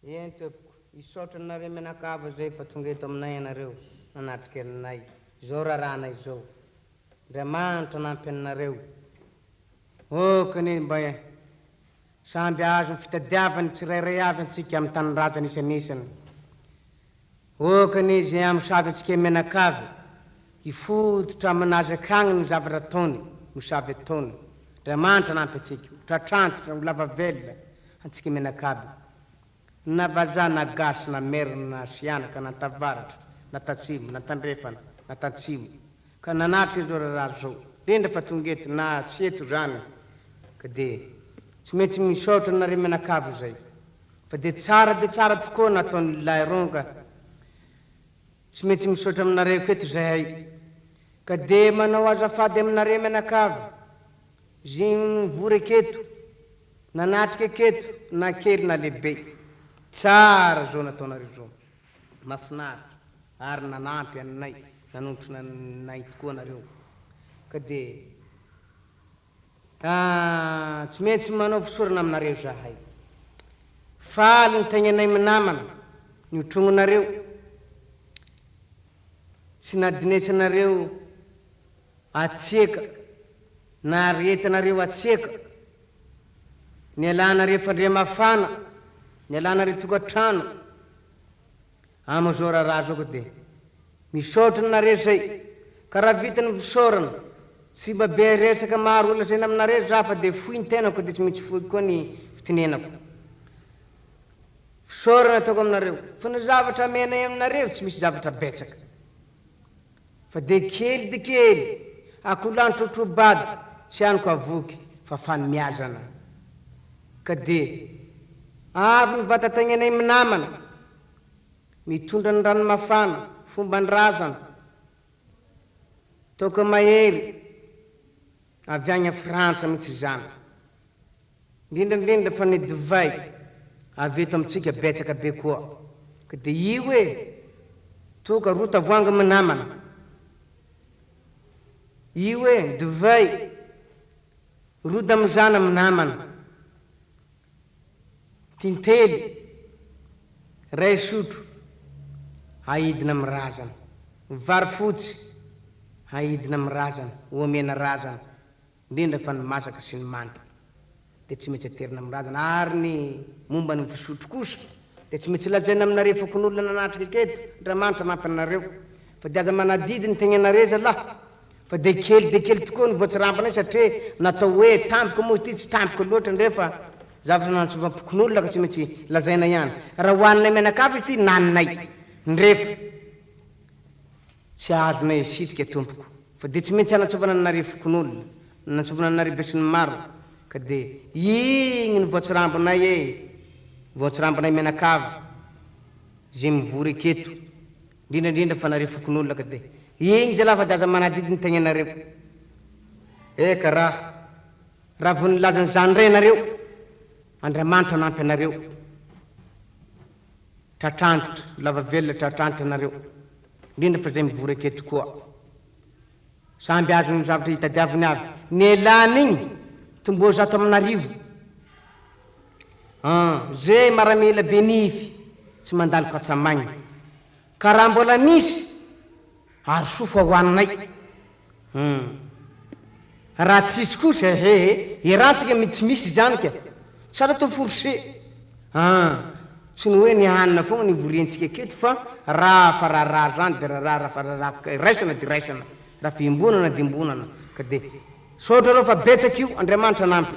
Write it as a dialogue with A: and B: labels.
A: Ento isotra nareo menakava zay fa tonga eto aminay anareo nanatrika aminay zao rarana izao Andriamanitra nampy anareo kany mba samby azo ny fitadiavany tsirairay avy antsika amin'ny tanindrazana isanisany kany izy amosavy antsika menakavy ifototra aminazy akagny ny zavatra ataony mosavy ataony Andriamanitra nampy antsika tratrantitra lava velona antsika menakavy na vazaha na gasy na merina na sianaka na tavaratra na tatsimo na tandrefana na tatsimo ka nanatrika zao raha zao rindra fa tonga eto na tsy eto zany ka de tsy mety misaotra nareo menakavy zay fa de tsara tokoa nataony laironga tsy mety misaotra aminareo keto zahay ka de manao azafady aminareo menakavy zay vory aketo nanatrika aketo na kely na lehibe tsara zao nataonareo zao mahafinaritra ary nanampy anay nanotry nanay tokoa nareo ka de tsy maintsy manao fisorana aminareo zahay faly ny tegnanay minamana ny otrognonareo sy nadinesanareo atsiaka na aretanareo atsiaka ny alanareo fandria mafana ny alanareo tokantrano amazao raha zao ko de misaotra nareo zay ka raha vitany fisaorana tsy mba be resaka maro olo zay aminareo za fa de foy ny tenako de tsy maintsy foy koa ny fitinenako fisaorana ataoko aminareo fa ny zavatra menay aminareo tsy misy zavatra betsaka fa de kely akolanitro otrobady tsy aniko avoky fa fanimiazana ka de avy ny vatategnanay minamana mitondra ny rano mafana fomba ndrazana toka mahery avy agny a Frantsa mitsy zany indrindrandrindra fa ny divay avy eto amitsika betsaka be koa ka de io toka roa tavoangy minamana io divay roa damizana minamana tintely ray sotro aidina amin'ny razana vary fotsy aidina amin'ny razana omena razana indrindra fa ny masaka sy ny manta de tsy maintsy aterina amin'ny razana ary ny momba ny fisotro kosa de tsy maintsy lazaina aminareo fokon'olona nanatrika aketo Andriamanitra nampy anareo fa de aza manadidy ny tegnanareo zalahy fa de kely tokoa ny voatsirambana satria natao hoe tampoka moa ty tsy tampoka loatra ndrefa zavatra nantsovanpokon'olona ka tsy maintsy lazaina ihany raha hoaninay menakavy izy ty naninay ndrefa tsy azonay sitrika tompoko fa de tsy maintsy anatsovana anareo fokon'olona natsovana anareo besiny maro ka de igny ny voatsirambonay voatsirambonay menakavy zay mivory aketo indrindrandrindra fa nareo fokon'olona ka de igny zalahy fa de aza manadidy ny tegnanareo ka raha vo nilazany zany ray nareo Andriamanitra nampy anareo tratrantitra lava velona tratrantitra anareo indrindra fa zay mivory aketo koa samby azo ny zavatra hitadiaviny avy ny elany igny tombo zato aminarivo zay maramila benify tsy mandalo katsamagny ka raha mbola misy ary sofa hoaninay raha tsisy kosa irantsika tsy misy zany ka tsara to forcé tsy ny hoe ny hanina fogna ny voriantsika aketo fa raha zany de raha raisana de raisana raha fimbonana de imbonana ka de saotra reo fa betsaky io Andriamanitra nampy